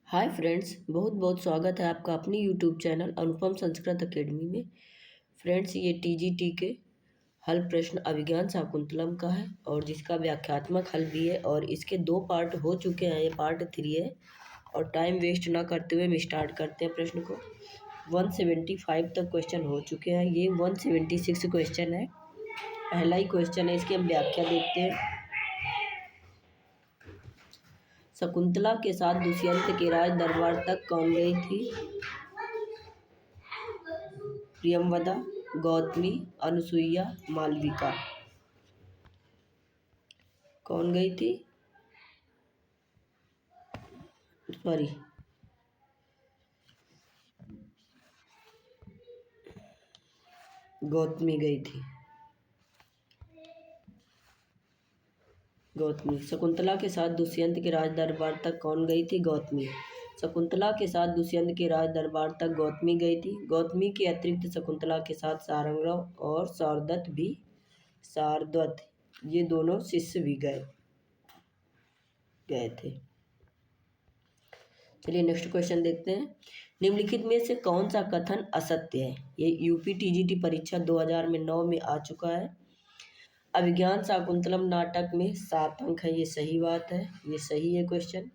Hi friends, बहुत बहुत स्वागत है आपका अपनी यूट्यूब चैनल अनुपम संस्कृत अकेडमी में। फ्रेंड्स, ये टीजीटी के हल प्रश्न अभिज्ञान शाकुंतलम का है और जिसका व्याख्यात्मक हल भी है और इसके 2 पार्ट हो चुके हैं। ये पार्ट 3 है और टाइम वेस्ट ना करते हुए हम स्टार्ट करते हैं प्रश्न को। 175 तक क्वेश्चन हो चुके हैं। ये 176 क्वेश्चन है। पहला ही क्वेश्चन है, इसकी हम व्याख्या देखते हैं। शकुंतला के साथ दुष्यंत के राज दरबार तक कौन गई थी? प्रियंवदा, गौतमी, अनुसुईया, मालविका। कौन गई थी? सॉरी, गौतमी गई थी। गौतमी। शकुंतला के साथ दुष्यंत के राज दरबार तक कौन गई थी? गौतमी। शकुंतला के साथ दुष्यंत के राज दरबार तक गौतमी गई थी। गौतमी के अतिरिक्त शकुंतला के साथ सारंगराव और शारद्वत ये दोनों शिष्य भी गए थे। चलिए नेक्स्ट क्वेश्चन देखते हैं। निम्नलिखित में से कौन सा कथन असत्य है? ये यूपी टीजीटी परीक्षा 2009 में आ चुका है। अभिज्ञान शाकुंतलम नाटक में 7 अंक है, ये सही बात है, ये सही है क्वेश्चन।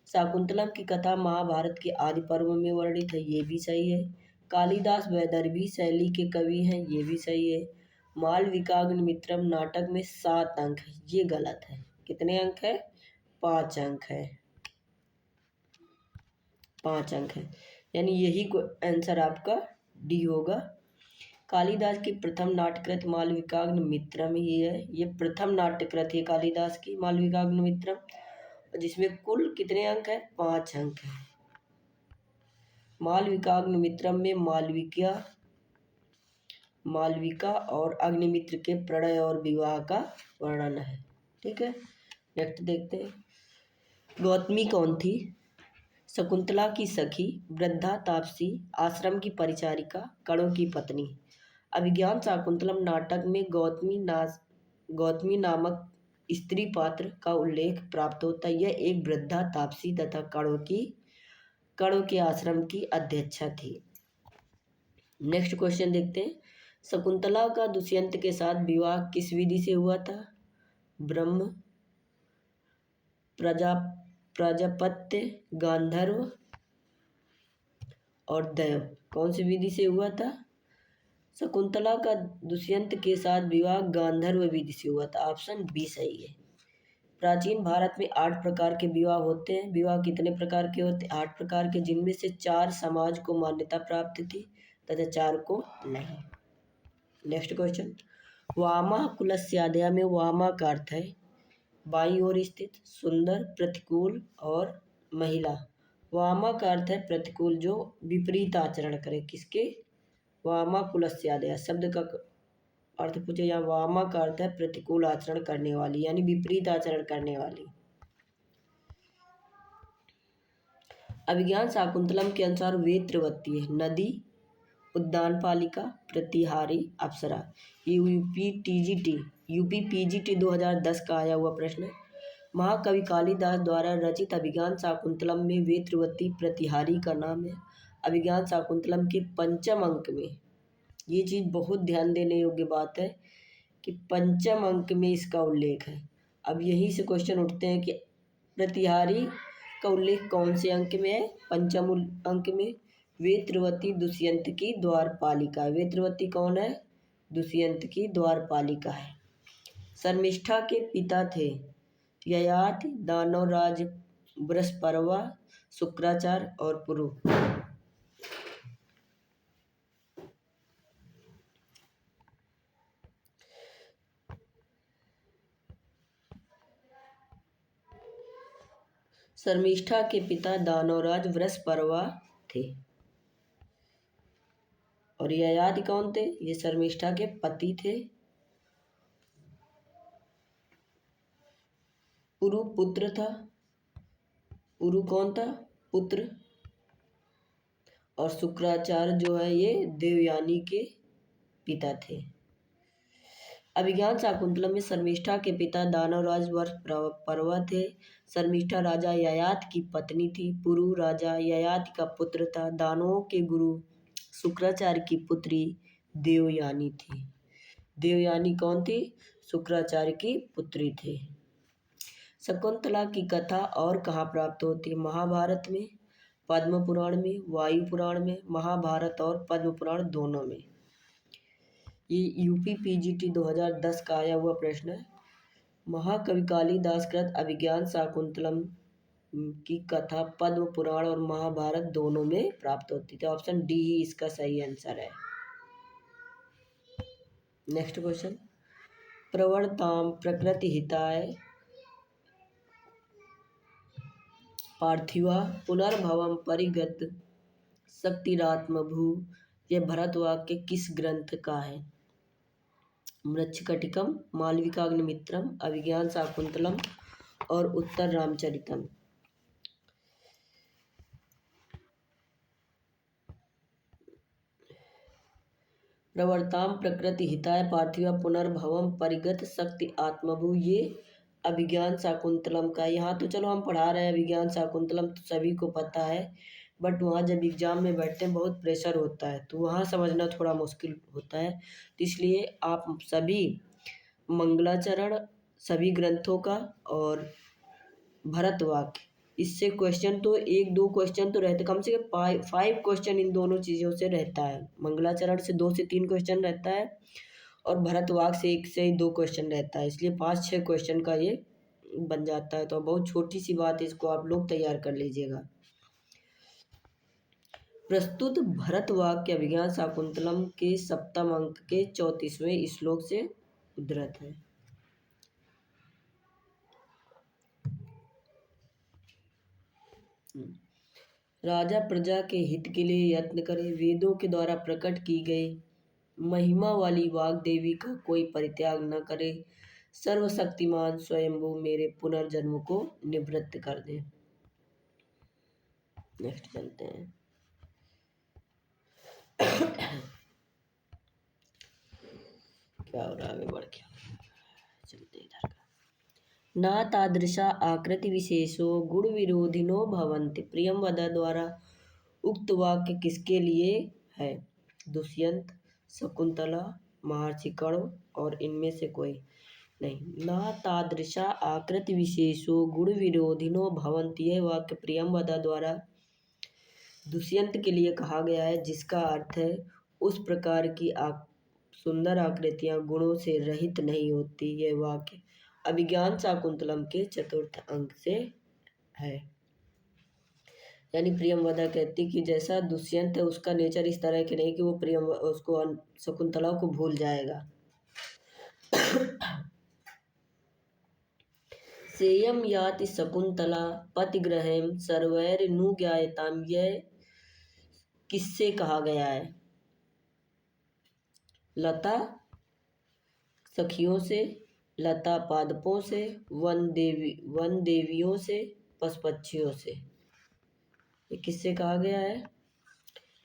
शाकुंतलम की कथा महाभारत के आदि पर्व में वर्णित है, ये भी सही है। कालिदास वैदर्भी शैली के कवि हैं, ये भी सही है। मालविकाग्निमित्रम नाटक में 7 अंक है, ये गलत है। कितने अंक है? 5 अंक है। 5 अंक है, यानी यही आंसर आपका डी होगा। कालिदास की प्रथम नाट्यकृत मालविकाग्निमित्रम ही है। ये प्रथम नाट्यकृत है कालिदास की मालविकाग्निमित्रम, जिसमें कुल कितने अंक है? 5 अंक है। मालविकाग्निमित्रम में मालविका और अग्निमित्र के प्रणय और विवाह का वर्णन है। ठीक है, नेक्स्ट देखते हैं। गौतमी कौन थी? शकुंतला की सखी, वृद्धा तापसी, आश्रम की परिचारिका, कणों की पत्नी। अभिज्ञान शाकुंतलम नाटक में गौतमी नामक स्त्री पात्र का उल्लेख प्राप्त होता है। यह एक वृद्धा तापसी तथा कणों के आश्रम की अध्यक्षा थी। नेक्स्ट क्वेश्चन देखते हैं। शकुंतला का दुष्यंत के साथ विवाह किस विधि से हुआ था? ब्रह्म, प्रजापत्य, गांधर्व और दैव। कौन सी विधि से हुआ था? शकुंतला का दुष्यंत के साथ विवाह गांधर्व विधि से हुआ था। ऑप्शन बी सही है। प्राचीन भारत में 8 प्रकार के विवाह होते हैं। विवाह कितने प्रकार के होते हैं? 8 प्रकार के, जिनमें से 4 समाज को मान्यता प्राप्त थी तथा 4 को नहीं। Next question. वामा कुलस्यादया में वामा का अर्थ है बाईं ओर स्थित, सुंदर, प्रतिकूल और महिला। वामा का अर्थ है प्रतिकूल, जो विपरीत आचरण करे। किसके? वामा कुलस्यादया शब्द का अर्थ पूछे, यहाँ वामा का अर्थ है प्रतिकूल आचरण करने वाली, यानी विपरीत आचरण करने वाली। अभिज्ञान शाकुंतलम के अनुसार वेत्रवती है नदी, उद्यानपालिका, प्रतिहारी, अप्सरा। ये यूपी पीजीटी 2010 का आया हुआ प्रश्न है। महाकवि कालिदास द्वारा रचित अभिज्ञान शाकुंतलम में वेत्रवती प्रतिहारी का नाम है। अभिज्ञान शाकुंतलम के 5वें अंक में, ये चीज़ बहुत ध्यान देने योग्य बात है कि 5वें अंक में इसका उल्लेख है। अब यहीं से क्वेश्चन उठते हैं कि प्रतिहारी का उल्लेख कौन से अंक में है? 5वें अंक में। वेत्रवती दुष्यंत की द्वारपालिका। वेत्रवती कौन है? दुष्यंत की द्वारपालिका है। शर्मिष्ठा के पिता थे ययाति, दानवराज बृहस्पर्वा, शुक्राचार्य और पुरु। शर्मिष्ठा के पिता दानवराज बृहस्पर्वा थे और ययाति कौन थे? ये शर्मिष्ठा के पति थे। पुरु पुत्र था। पुरु कौन था? पुत्र। और शुक्राचार्य जो है ये देवयानी के पिता थे। अभिज्ञान शाकुंतलम में शर्मिष्ठा के पिता दानवराज वर्ष पर्व थे। शर्मिष्ठा राजा ययाति की पत्नी थी। पुरु राजा ययाति का पुत्र था। दानवों के गुरु शुक्राचार्य की पुत्री देवयानी थी। देवयानी कौन थी? शुक्राचार्य की पुत्री थी। शकुंतला की कथा और कहाँ प्राप्त होती है? महाभारत में, पद्म पुराण में, वायु पुराण में। महाभारत और पद्म पुराण दोनों में। ये यूपी पीजीटी 2010 का आया हुआ प्रश्न है। महाकवि कालिदास कृत अभिज्ञान शाकुंतलम की कथा पद्म पुराण और महाभारत दोनों में प्राप्त होती थी। ऑप्शन डी ही इसका सही आंसर है। नेक्स्ट क्वेश्चन, प्रवणताम प्रकृति हिताय पार्थिवा पुनर्भवम परिगत शक्तिरात्म भू, यह भरत वाक्य किस ग्रंथ का है? मृच्छकटिकम, मालविकाग्निमित्रम, अभिज्ञान शाकुंतलम और उत्तर रामचरितम। प्रवर्ताम प्रकृति हिताय पार्थिव पुनर्भवम परिगत शक्ति आत्मभू, ये अभिज्ञान शाकुंतलम का। यहाँ तो चलो हम पढ़ा रहे हैं अभिज्ञान शाकुंतलम तो सभी को पता है, बट वहाँ जब एग्जाम में बैठते हैं बहुत प्रेशर होता है तो वहाँ समझना थोड़ा मुश्किल होता है। तो इसलिए आप सभी मंगलाचरण सभी ग्रंथों का और भरतवाक्य, इससे क्वेश्चन तो एक दो क्वेश्चन तो रहते, कम से कम 5 क्वेश्चन इन दोनों चीज़ों से रहता है। मंगलाचरण से 2 से 3 क्वेश्चन रहता है और भरतवाक्य से 1 से 2 क्वेश्चन रहता है, इसलिए 5-6 क्वेश्चन का ये बन जाता है। तो बहुत छोटी सी बात है, इसको आप लोग तैयार कर लीजिएगा। प्रस्तुत भरतवाक्य अभिज्ञान शाकुंतलम के 7वें अंक के 34वें श्लोक से उद्धृत है। राजा प्रजा के हित के लिए यत्न करे, वेदों के द्वारा प्रकट की गई महिमा वाली वाग देवी का कोई परित्याग न करे, सर्वशक्तिमान स्वयंभू मेरे पुनर्जन्म को निवृत्त कर दे। नेक्स्ट चलते हैं। क्या हो रहा है, बढ़ गया, चलते इधर का। ना तादृशा आकृति विशेषो गुण विरोधिनो भवन्ति, प्रियम वद द्वारा उक्त वाक्य किसके लिए है? दुष्यंत, शकुंतला, महर्षि कर्ण और इनमें से कोई नहीं। ना तादृशा आकृति विशेषो गुण विरोधिनो भवन्ति, यह वाक्य प्रियम वद द्वारा दुष्यंत के लिए कहा गया है, जिसका अर्थ है उस प्रकार की सुंदर आकृतियां गुणों से रहित नहीं होती। यह वाक्य अभिज्ञान शाकुंतलम के 4th अंक से है। यानी प्रियंवदा कहती कि जैसा दुष्यंत है उसका नेचर इस तरह के नहीं कि वो उसको शकुंतला को भूल जाएगा। सेयम याति शकुंतला पतिग्रहेम सर्वैर्नुज्ञायताम, यह किससे कहा गया है? लता सखियों से, लता पादपों से, वन देवियों से, पशुपक्षियों से। ये किससे कहा गया है?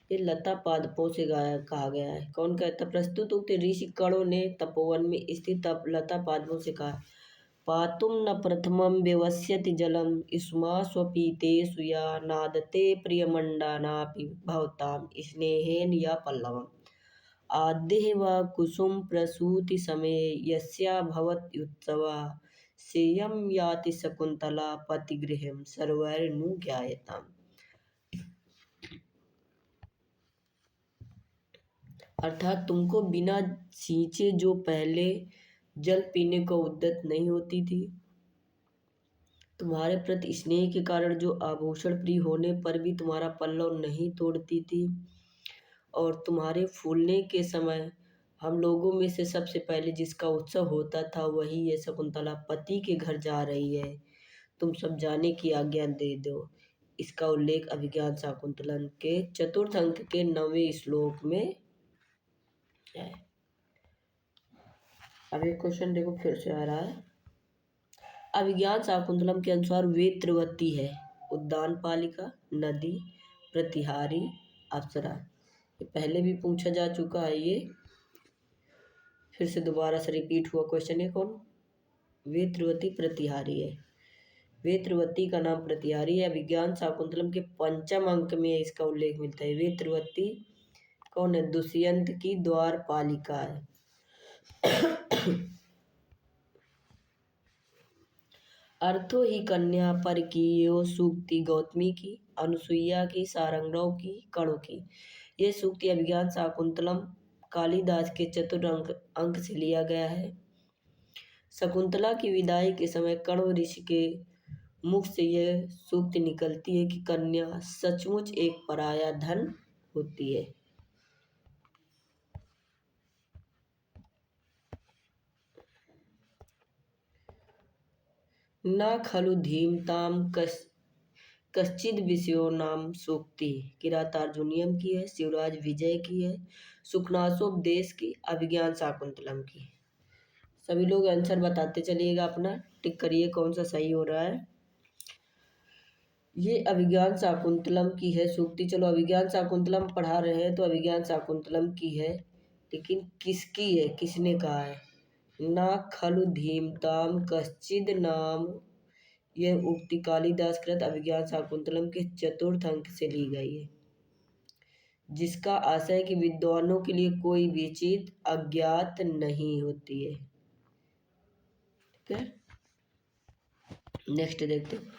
ये लता पादपों से कहा गया है। कौन कहता? प्रस्तुत उक्त ऋषि कणों ने तपोवन में स्थित लता पादपों से कहा, पातुम न प्रथमम व्यवस्यति जलम इस्मा स्वपीतेषु या नादते प्रियमंडानापि भवताम स्नेहेन या पल्लवम, आद्य व कुसुम प्रसूति समय यस्या भवत्युत्सवा, सेयम याति शकुंतला पतिगृहम सर्वैर्नुज्ञायताम्। अर्थात तुमको बिना सींचे जो पहले जल पीने को उद्यत नहीं होती थी, तुम्हारे प्रति स्नेह के कारण जो आभूषण प्रिय होने पर भी तुम्हारा पल्लव नहीं तोड़ती थी, और तुम्हारे फूलने के समय हम लोगों में से सबसे पहले जिसका उत्सव होता था वही ये शकुंतला पति के घर जा रही है, तुम सब जाने की आज्ञा दे दो। इसका उल्लेख अभिज्ञान शाकुंतलम के 4th अंक के 9वें श्लोक में है। अब एक क्वेश्चन देखो फिर से आ रहा है। अभिज्ञान शाकुंतलम के अनुसार वेद त्रिवती है, उद्यान पालिका, नदी, प्रतिहारी, अप्सरा। ये पहले भी पूछा जा चुका है ये, फिर से दोबारा से रिपीट हुआ क्वेश्चन है। कौन? वेत्रवती प्रतिहारी है। वेत्रवती का नाम प्रतिहारी है। विज्ञान शाकुंतलम के पंचम अंक में इसका उल्लेख मिलता है। वेत्रवती कौन है? दुष्यंत की द्वारपालिका है। अर्थो ही कन्या पर की यो सूक्ति गौतमी की, अनुसुईया की, सारंगराव की, कणों की। ये सूक्ति अभिज्ञान शाकुंतलम कालिदास के चतुर अंक से लिया गया है। शकुंतला की विदाई के समय कण्व ऋषि के मुख से यह सूक्ति निकलती है कि कन्या सचमुच एक पराया धन होती है। न खलु धीमताम कश्चिद विषयो नाम सूक्ति। किरातार्जुनीयम की है, शिवराज विजय की है, सुखनासोपदेश की, अभिज्ञान शाकुंतलम की। सभी लोग आंसर बताते चलिएगा, अपना टिक करिए कौन सा सही हो रहा है। ये अभिज्ञान शाकुंतलम की है सूक्ति। चलो अभिज्ञान शाकुंतलम पढ़ा रहे हैं तो अभिज्ञान शाकुंतलम की है, लेकिन किसकी है, किसने कहा है? ना खलु धीमताम कश्चिद नाम। यह उक्ति कालिदास कृत अभिज्ञान शाकुंतलम के चतुर्थ अंक से ली गई है, जिसका आशय है कि विद्वानों के लिए कोई भी चीज अज्ञात नहीं होती है। ठीक है, नेक्स्ट देखते हैं।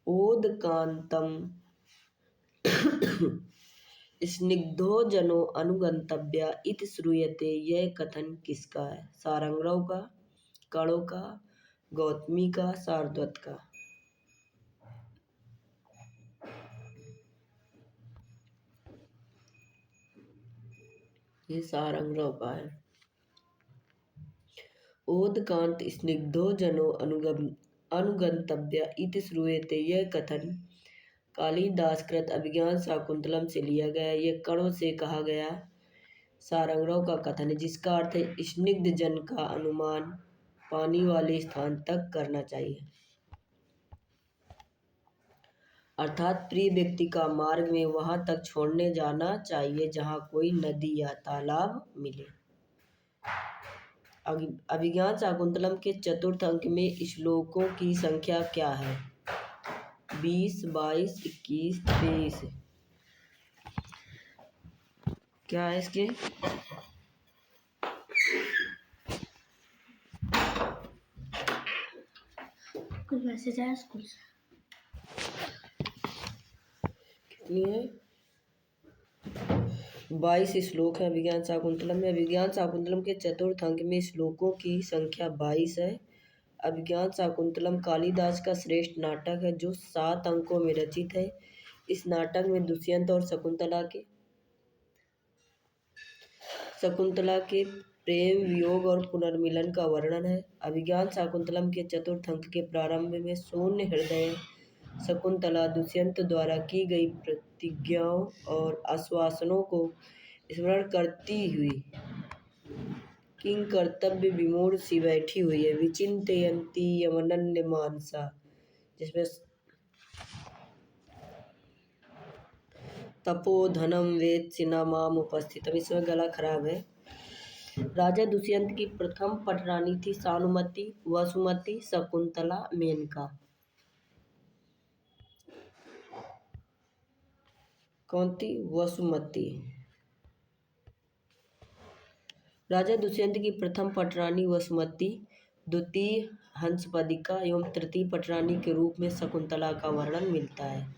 ओदकांतम स्निग्धो जनो अनुगंतव्या इत श्रूयते। यह कथन किसका है? सारंगराव का, कणों का, गौतमी का, शार्दूल का। ये सारंगराव का है। ओदकांत स्निग्धो जनो अनुगंतव्या इति श्रूयते। यह कथन कालिदास कृत अभिज्ञान शाकुंतलम से लिया गया। यह कणों से कहा गया सारंगराव का कथन है, जिसका अर्थ है स्निग्ध जन का अनुमान पानी वाले स्थान तक करना चाहिए, अर्थात प्रिय व्यक्ति का मार्ग में वहां तक छोड़ने जाना चाहिए जहां कोई नदी या तालाब मिले। अभिज्ञान शाकुंतलम के चतुर्थ अंक में श्लोकों की संख्या क्या है? 20, 22, 21, 23। क्या है इसके? कुछ मैसेज आया स्कूल से? कितनी है? 22 श्लोक है अभिज्ञान शाकुंतलम में। अभिज्ञान शाकुंतलम के चतुर्थ अंक में श्लोकों की संख्या 22 है। अभिज्ञान शाकुंतलम कालिदास का श्रेष्ठ नाटक है जो 7 अंकों में रचित है। इस नाटक में दुष्यंत और शकुंतला के प्रेम, वियोग और पुनर्मिलन का वर्णन है। अभिज्ञान शाकुंतलम के चतुर्थ अंक के प्रारंभ में शून्य हृदय शकुंतला दुष्यंत द्वारा की गई प्रतिज्ञाओं और आश्वासनों को स्मरण करती हुई किंग कर्तव्य विमूढ़ सी बैठी हुई है। विचिंतयन्ती यमनन्य मानसा, जिसमें तपोधनम वेत्सिना माम उपस्थित। इसमें गला खराब है। राजा दुष्यंत की प्रथम पटरानी थी सानुमति, वसुमति, शकुंतला, मेनका। कौन थी? वसुमती। राजा दुष्यंत की प्रथम पटरानी वसुमती, द्वितीय हंसपदिका एवं तृतीय पटरानी के रूप में शकुंतला का वर्णन मिलता है।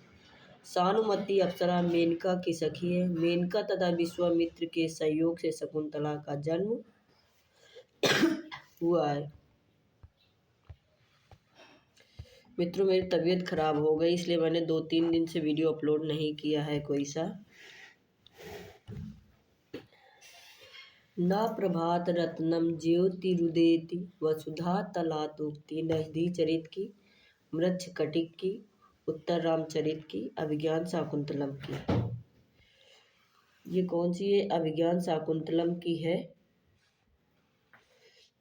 सानुमति अप्सरा मेनका की सखी है। मेनका तथा विश्वामित्र के सहयोग से शकुंतला का जन्म हुआ है। मित्रों, मेरी तबीयत खराब हो गई, इसलिए मैंने 2-3 दिन से वीडियो अपलोड नहीं किया है कोई सा। न प्रभात रत्नम ज्योतिरुदेति वसुधा तलातुक्ति। नहदी चरित की, मृच्छ कटिक की, उत्तर रामचरित की, अभिज्ञान शाकुंतलम की। ये कौन सी है? अभिज्ञान शाकुंतलम की है।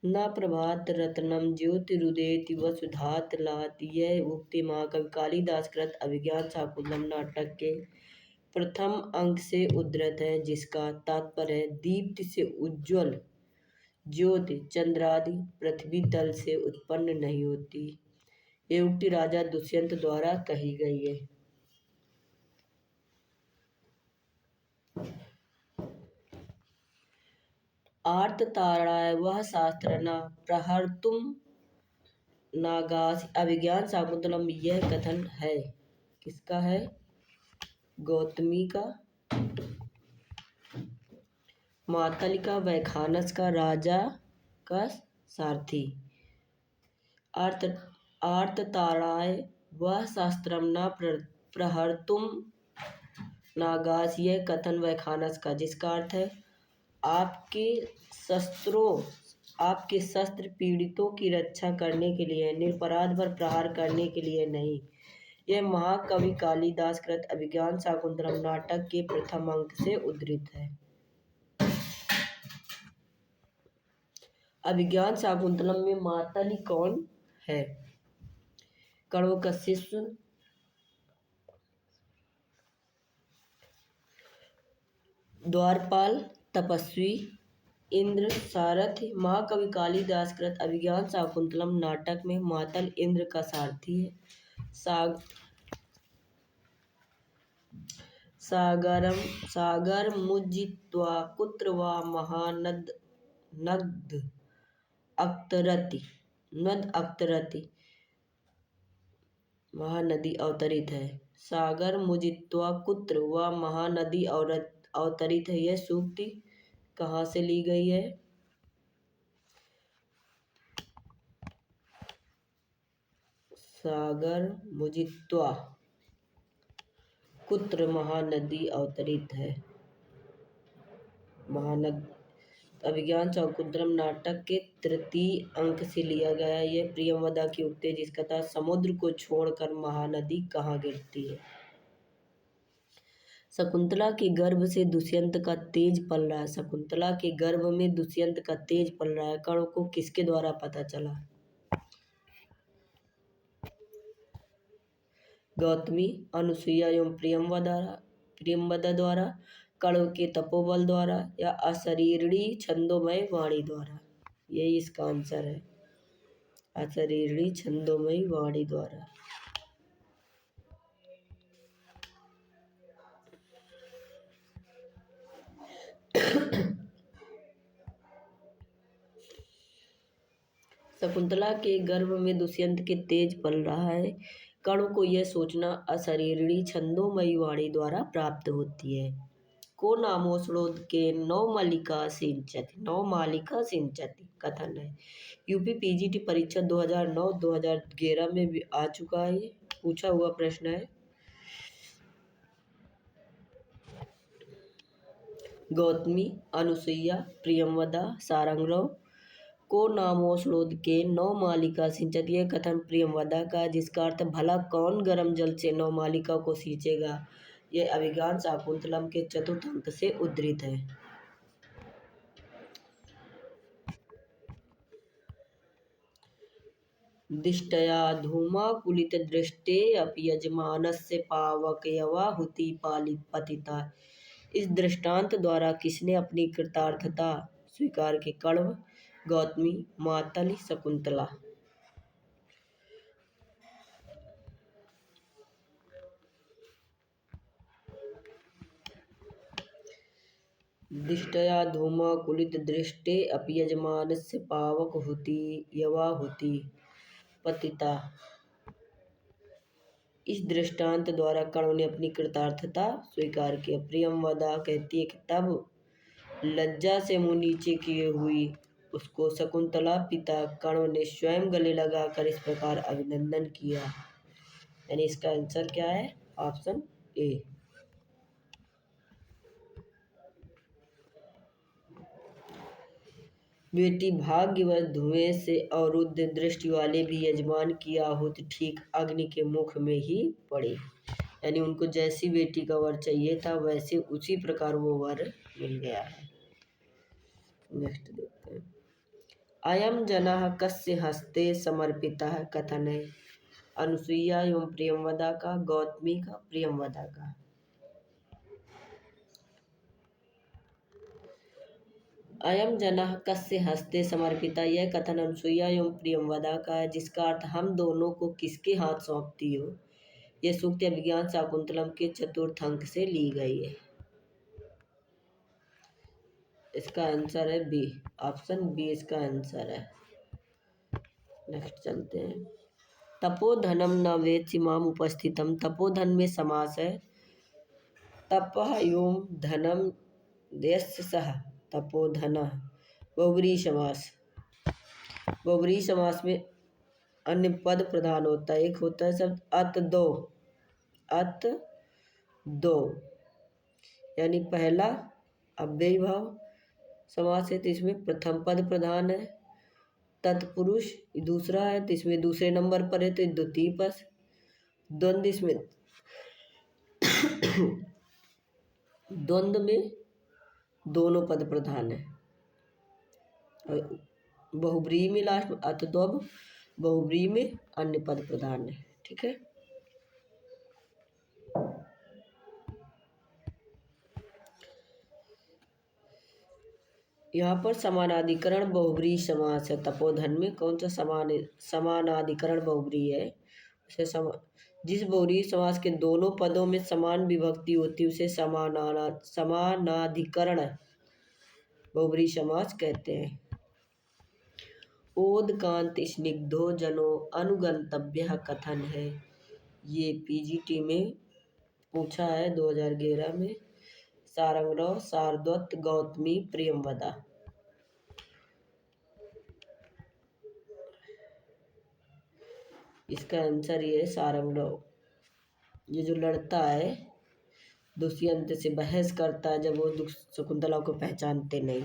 न प्रभात रत्नम ज्योतिरुदेति वसुधातलात्। यह उक्ति महाकवि कालिदास कृत अभिज्ञान शाकुंतलम नाटक के प्रथम अंक से उद्धृत है, जिसका तात्पर्य है दीप्ति से उज्ज्वल ज्योति चंद्र आदि पृथ्वी तल से उत्पन्न नहीं होती। ये उक्ति राजा दुष्यंत द्वारा कही गई है। आर्त ताराय वह शास्त्र न प्रहर्तुम नागास। अभिज्ञान शाकुंतलम यह कथन है, किसका है? गौतमी का, मातली का, वैखानस का, राजा का सारथी। आर्त आर्त ताराय वह शास्त्रम न प्रहर्तुम नागास। यह कथन वैखानस का, जिसका अर्थ है आपके शस्त्र पीड़ितों की रक्षा करने के लिए, निरपराध पर प्रहार करने के लिए नहीं। यह महाकवि कालिदास कृत अभिज्ञान शाकुंतलम नाटक के प्रथम अंक से उद्धृत है। अभिज्ञान शाकुंतलम में मातली कौन है? कण्व का शिष्य, द्वारपाल, तपस्वी, इंद्र, सारथी। महाकवि कालिदास कृत अभिज्ञान शाकुंतलम नाटक में मातल इंद्र का सारथी है। सागर मुज्जित्वा कुत्र वा महानद नद अक्तरति महानदी अवतरित है। सागर मुजित्वा कुत्र व महानदी अवतरित है। यह सूक्ति कहाँ से ली गई है? सागर मुजित्वा कुत्र महानदी अवतरित है। अभिज्ञान शाकुंतलम नाटक के तृतीय अंक से लिया गया। यह प्रियंवदा की उक्ति है, जिसका था समुद्र को छोड़कर महानदी कहाँ गिरती है। शकुंतला के गर्भ से दुष्यंत का तेज पल रहा है। शकुंतला के गर्भ में दुष्यंत का तेज पल रहा है। कर्ण को किसके द्वारा पता चला? गौतमी, अनुसुईया एवं प्रियंवदा द्वारा, कण्व के तपोबल द्वारा, या अशरीरी छंदोमय वाणी द्वारा। यही इसका आंसर है, अशरीरी छंदोमय वाणी द्वारा। शकुंतला के गर्भ में दुष्यंत के तेज पल रहा है। कर्ण को यह सूचना अशरीरी छंदोमयी वाणी द्वारा प्राप्त होती है। को नामोश्रोद के नौ मालिका सिंचती कथन है। यूपी पीजीटी परीक्षा 2009-2011 में भी आ चुका है, पूछा हुआ प्रश्न है। गौतमी, अनुसुईया, प्रियंवदा, सारंगराव को नामोश्रोद के नौ मालिका सिंचती। यह कथन प्रियंवदा का, जिसका अर्थ भला कौन गर्म जल से नौ मालिका को सींचेगा। यह अभिज्ञान शाकुंतलम के चतुर्थ अंक से उद्धृत है। दिष्टया धूमाकुलितदृष्टे अपि यजमानस्य पावकयवाहुति पतिता। इस दृष्टांत द्वारा किसने अपनी कृतार्थता स्वीकार की? कण्व, गौतमी, मातली, शकुंतला। दिष्टया धूमाकुलितदृष्टे अपि यजमानस्य पावकहुति यवाहुति पतिता। इस दृष्टांत द्वारा कण्व ने अपनी कृतार्थता स्वीकार की। प्रियंवदा कहती है कि तब लज्जा से मुंह नीचे किए हुई उसको शकुंतला पिता कण्व ने स्वयं गले लगाकर इस प्रकार अभिनंदन किया। यानी इसका आंसर क्या है? Option A. बेटी भाग्यवश धुएं से अवरुद्ध दृष्टि वाले भी यजमान की आहुति ठीक अग्नि के मुख में ही पड़ी। यानी उनको जैसी बेटी का वर चाहिए था, वैसे उसी प्रकार वो वर मिल गया है। नेक्स्ट देखते हैं। अयम जनः कस्य हस्ते समर्पितः कथन है। अनुसुईया एवं प्रियंवदा का, गौतमी का, प्रियंवदा का। अयम जनः कस्य हस्ते समर्पिता, यह कथन अनुसुईया एवं प्रियंवदा का है, जिसका अर्थ हम दोनों को किसके हाथ सौंपती हो। यह सूक्ति अभिज्ञान शाकुंतलम के चतुर्थ अंक से ली गई है। इसका आंसर है बी, ऑप्शन बी इसका आंसर है। नेक्स्ट चलते हैं। तपोधनम न वेद सीमाम उपस्थितम, तपोधन में समास है तपः एवं धनम यस्य सह तपोधनः। बहुब्रीहि समास, बहुब्रीहि समास में अन्य पद प्रधान होता है। एक होता है शब्द अत दो, अत दो यानी पहला अव्ययी भाव समास है, तो इसमें प्रथम पद प्रधान है। तत्पुरुष दूसरा है, तो इसमें दूसरे नंबर पर है, तो द्वितीय पद। द्वंद्व, इसमें द्वंद्व में दोनों पद प्रधान है। बहुब्रीहि में लास्ट में अतद्वब, बहुब्रीहि में अन्य पद प्रधान है। ठीक है। यहाँ पर समानाधिकरण बहुब्रीहि समास है। तपोधन में कौन सा समानाधिकरण बहुब्रीहि है, उसे जिस बहुब्रीहि समास के दोनों पदों में समान विभक्ति होती है उसे समानाधिकरण बहुब्रीहि समास कहते हैं। ओदकांत स्निग्धो जनो अनुगंतव्य कथन है, ये पीजीटी में पूछा है 2011 में। सारंगराव, शारद्वत, गौतमी, प्रियंवदा। इसका आंसर ये है सारंगराव। ये जो लड़ता है दुष्यंत से, बहस करता है जब वो शकुंतला को पहचानते नहीं।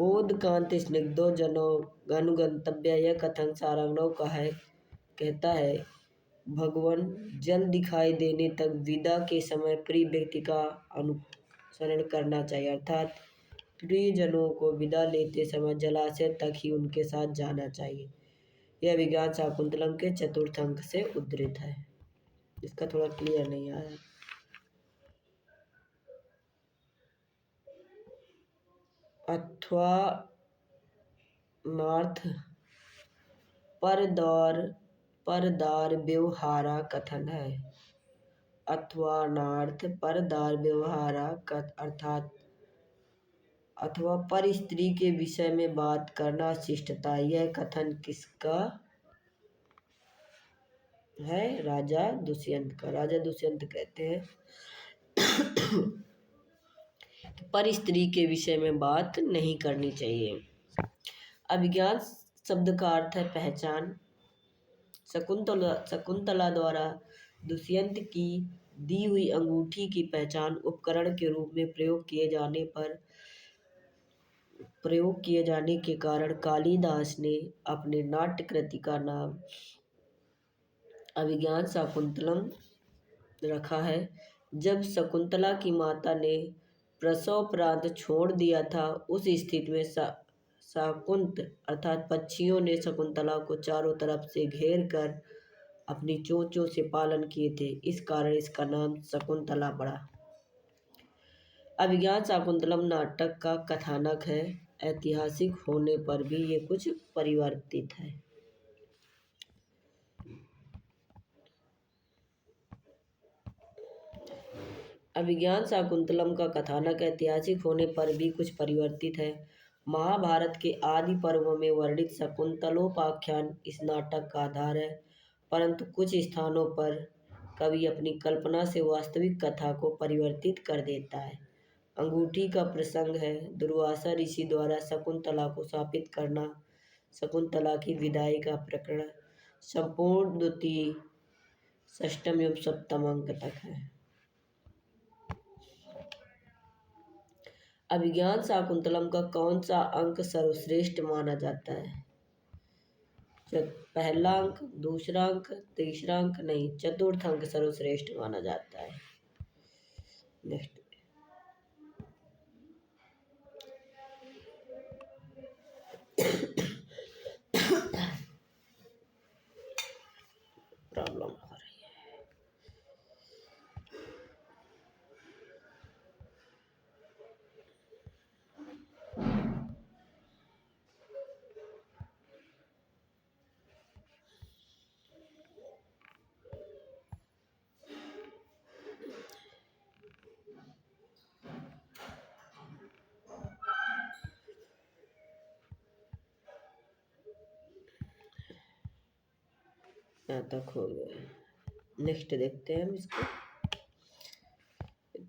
ओदकांत स्निग्धो जनो अनुगंतव्य, यह कथन सारंगराव का है। कहता है भगवान जल दिखाई देने तक विदा के समय प्रिय व्यक्ति का अनुसरण करना चाहिए, अर्थात प्रियजनों को विदा लेते समय जलाशय तक ही उनके साथ जाना चाहिए। यह विज्ञान शाकुंतलम के चतुर्थ अंक से उद्धृत है। इसका थोड़ा क्लियर नहीं आया। अथवा नार्थ परदार व्यवहारा कथन है। अथवा नार्थ परदार व्यवहारा अर्थात अथवा पर स्त्री के विषय में बात करना शिष्टता, यह कथन किसका है? राजा दुष्यंत का। राजा दुष्यंत कहते हैं पर स्त्री के विषय में बात नहीं करनी चाहिए। अभिज्ञान शब्द का अर्थ है पहचान। शकुंतला द्वारा दुष्यंत की दी हुई अंगूठी की पहचान उपकरण के रूप में प्रयोग किए जाने के कारण कालिदास ने अपने नाट्य कृति का नाम अभिज्ञान शाकुंतलम रखा है। जब शकुंतला की माता ने प्रसवोपरांत छोड़ दिया था, उस स्थिति में शाकुंत अर्थात पक्षियों ने शकुंतला को चारों तरफ से घेर कर अपनी चोंचों से पालन किए थे, इस कारण इसका नाम शकुंतला पड़ा। अभिज्ञान शाकुंतलम नाटक का कथानक है। ऐतिहासिक होने पर भी ये कुछ परिवर्तित है। अभिज्ञान शाकुंतलम का कथानक ऐतिहासिक होने पर भी कुछ परिवर्तित है। महाभारत के आदि पर्वों में वर्णित शकुंतलोपाख्यान इस नाटक का आधार है, परंतु कुछ स्थानों पर कवि अपनी कल्पना से वास्तविक कथा को परिवर्तित कर देता है। अंगूठी का प्रसंग है। दुर्वासा ऋषि द्वारा शकुंतला को शापित करना, शकुंतला की विदाई का प्रकरण संपूर्ण द्वितीय, षष्ठम एवं सप्तम अंक तक है। अभिज्ञान शाकुंतलम का कौन सा अंक सर्वश्रेष्ठ माना जाता है? पहला अंक, दूसरा अंक, तीसरा अंक नहीं, चतुर्थ अंक सर्वश्रेष्ठ माना जाता है। नेक्स्ट प्रॉब्लम हो रही है। यहाँ तक हो गया। नेक्स्ट देखते हैं हम इसको।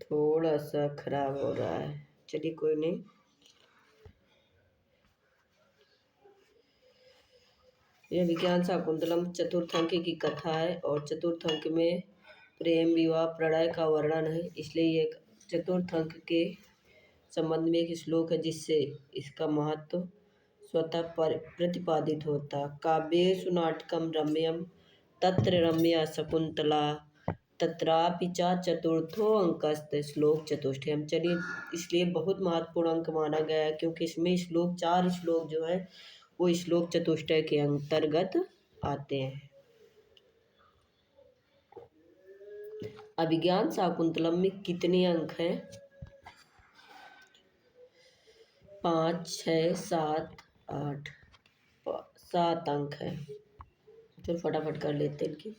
थोड़ा सा खराब हो रहा है, चलिए कोई नहीं। यह विज्ञान शाकुंतलम चतुर्थ अंक की कथा है और चतुर्थ अंक में प्रेम विवाह प्रणय का वर्णन है, इसलिए ये चतुर्थ अंक के संबंध में एक श्लोक है जिससे इसका महत्व स्वतः प्रतिपादित होता। काव्येषु नाटकम रम्यम तत्र रम्या शकुंतला तत्रापि च चतुर्थो अंकस्त श्लोक चतुष्टयम। चलिए, इसलिए बहुत महत्वपूर्ण अंक माना गया है क्योंकि इसमें श्लोक 4 श्लोक जो है वो श्लोक चतुष्टय के अंतर्गत आते हैं। अभिज्ञान शाकुंतलम में कितने अंक हैं? 5, 6, 7, 8, 7 अंक हैं। चलो फटाफट कर लेते हैं इनकी।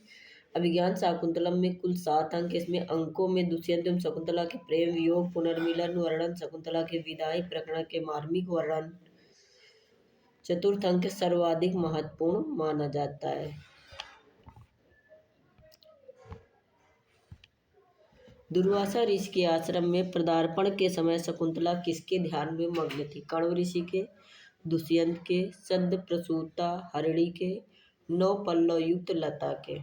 अभिज्ञान शाकुंतलम में कुल 7 अंक। इसमें अंकों में दुष्यंत एवं शकुंतला के प्रेम वियोग पुनर्मिलन वर्णन, शकुंतला के विदाई प्रकरण के मार्मिक वर्णन। चतुर्थ अंक सर्वाधिक महत्वपूर्ण माना जाता है। दुर्वासा ऋषि के आश्रम में पदार्पण के समय शकुंतला किसके ध्यान में मग्न थी? कण्व ऋषि के, दुष्यंत के, सद्य प्रसूता हरिणी के, 9 पल्लव युक्त लता के।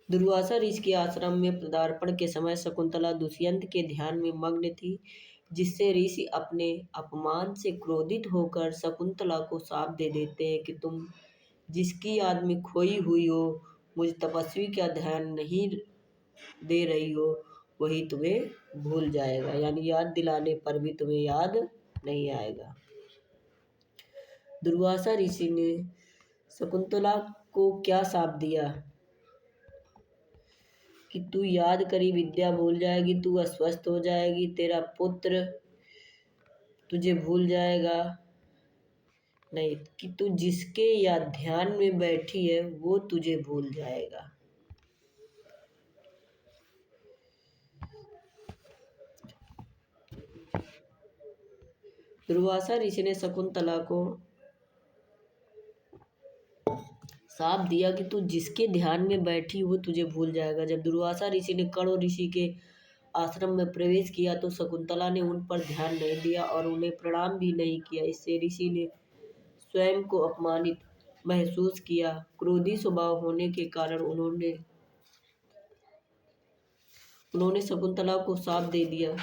दुर्वासा ऋषि के आश्रम में पदार्पण के समय शकुंतला दुष्यंत के ध्यान में मग्न थी, जिससे ऋषि अपने अपमान से क्रोधित होकर शकुंतला को शाप दे देते हैं कि तुम जिसकी याद में खोई हुई हो, मुझ तपस्वी का ध्यान नहीं दे रही हो, वही तुम्हें भूल जाएगा, यानी याद दिलाने पर भी तुम्हें याद नहीं आएगा। दुर्वासा ऋषि ने शकुंतला को क्या शाप दिया कि तू याद करी विद्या भूल जाएगी, तू अस्वस्थ हो जाएगी, तेरा पुत्र तुझे भूल जाएगा। नहीं, कि तू जिसके या ध्यान में बैठी है वो तुझे भूल जाएगा। दुर्वासा ऋषि ने शकुंतला को शाप दिया कि तू जिसके ध्यान में बैठी वो तुझे भूल जाएगा। जब दुर्वासा ऋषि ने कण्व ऋषि के आश्रम में प्रवेश किया तो शकुंतला ने उन पर ध्यान नहीं दिया और उन्हें प्रणाम भी नहीं किया। इससे ऋषि ने स्वयं को अपमानित महसूस किया। क्रोधी स्वभाव होने के कारण उन्होंने शकुंतला को शाप दे दिया